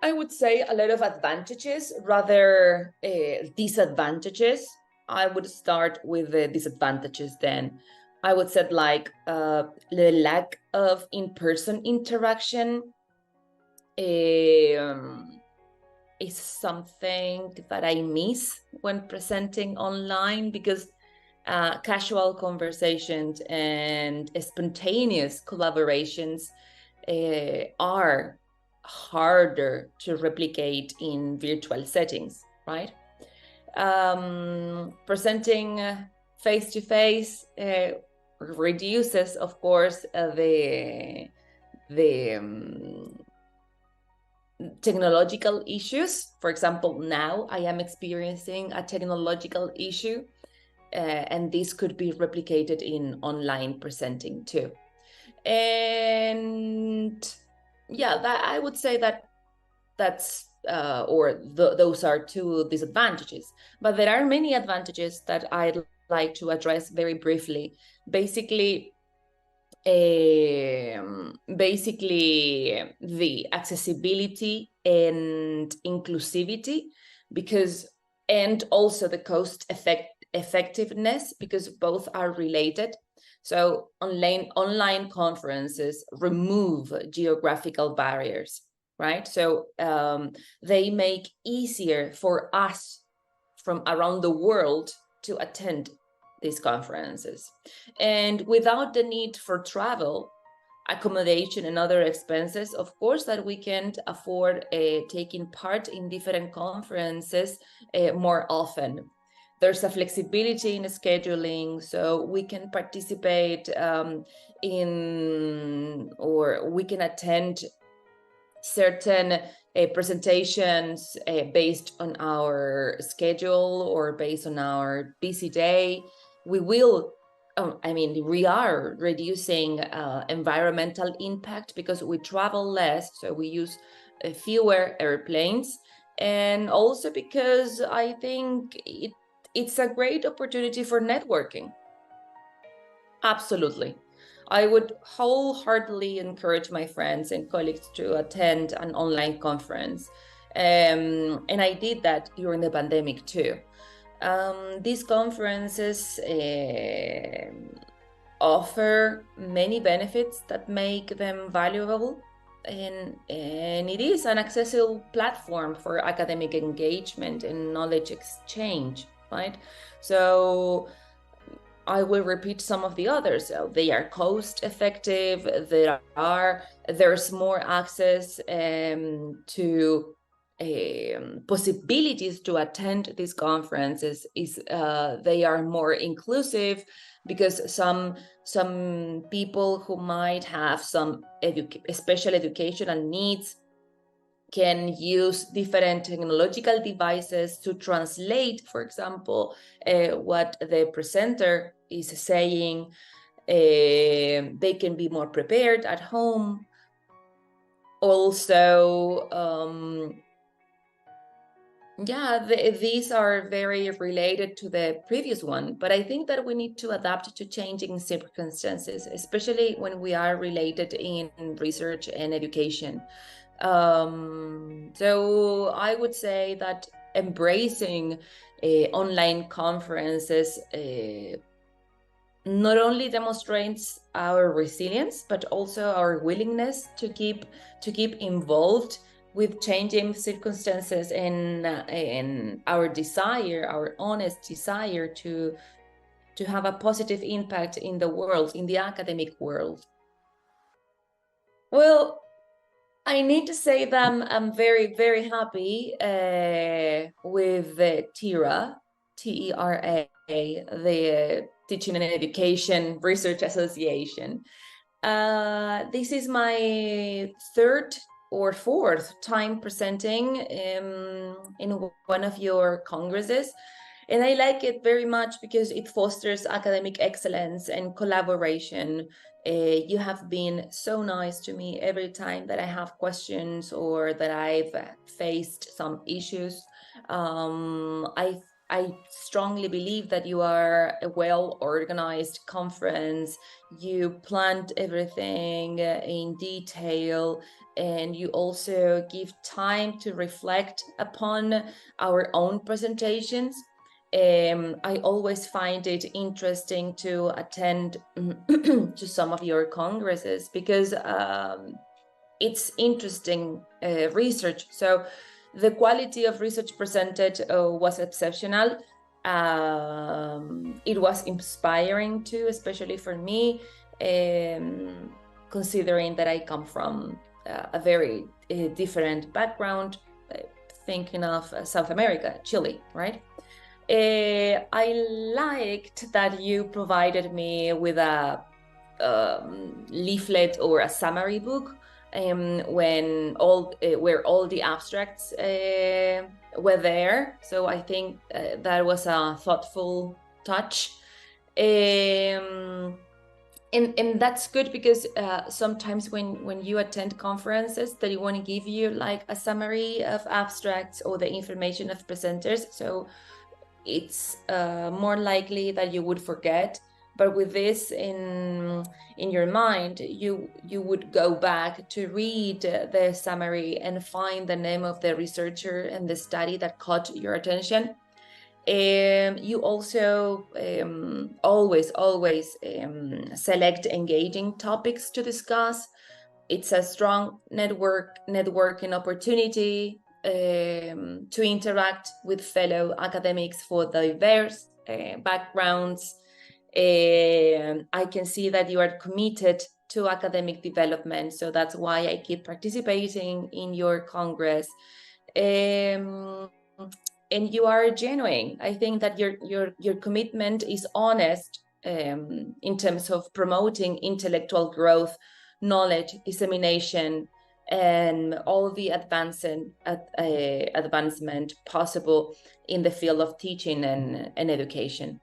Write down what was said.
I would say a lot of advantages, rather disadvantages. I would start with the disadvantages then. I would say like the lack of in-person interaction is something that I miss when presenting online, because casual conversations and spontaneous collaborations are harder to replicate in virtual settings, right? Presenting face-to-face reduces, of course, the technological issues. For example, now I am experiencing a technological issue, and this could be replicated in online presenting too. And yeah, that I would say that's those are two disadvantages. But there are many advantages that I'd like to address very briefly. Basically, the accessibility and inclusivity, and also the effectiveness, because both are related. So online conferences remove geographical barriers, right? So they make easier for us from around the world to attend these conferences. And without the need for travel, accommodation, and other expenses, of course, that we can't afford taking part in different conferences more often. There's a flexibility in scheduling, so we can participate or we can attend certain presentations based on our schedule or based on our busy day. We are reducing environmental impact because we travel less, so we use fewer airplanes, and also because I think it's a great opportunity for networking. Absolutely. I would wholeheartedly encourage my friends and colleagues to attend an online conference. And I did that during the pandemic too. These conferences offer many benefits that make them valuable, and it is an accessible platform for academic engagement and knowledge exchange, right? So I will repeat some of the others. They are cost effective. There's more access to possibilities to attend these conferences. They are more inclusive, because some people who might have some special educational needs can use different technological devices to translate, for example, what the presenter is saying. They can be more prepared at home. Also, these are very related to the previous one, but I think that we need to adapt to changing circumstances, especially when we are related in research and education. So I would say that embracing online conferences not only demonstrates our resilience, but also our willingness to keep involved with changing circumstances, and our honest desire to have a positive impact in the world, in the academic world. Well, I need to say that I'm very, very happy with the TERA, TERA, the Teaching and Education Research Association. This is my third or fourth time presenting in one of your congresses. And I like it very much because it fosters academic excellence and collaboration. You have been so nice to me every time that I have questions or that I've faced some issues. I strongly believe that you are a well-organized conference. You planned everything in detail, and you also give time to reflect upon our own presentations. I always find it interesting to attend to some of your congresses because it's interesting research. So the quality of research presented was exceptional. It was inspiring too, especially for me, considering that I come from a very different background, thinking of South America, Chile, right? I liked that you provided me with a leaflet or a summary book when where all the abstracts were there. So I think that was a thoughtful touch. And that's good because sometimes when you attend conferences, they want to give you like a summary of abstracts or the information of presenters. So it's more likely that you would forget. But with this in your mind, you would go back to read the summary and find the name of the researcher and the study that caught your attention. You also always select engaging topics to discuss. It's a strong networking opportunity to interact with fellow academics for diverse backgrounds. I can see that you are committed to academic development, so that's why I keep participating in your Congress. And you are genuine. I think that your commitment is honest in terms of promoting intellectual growth, knowledge dissemination, and all the advancement possible in the field of teaching and education.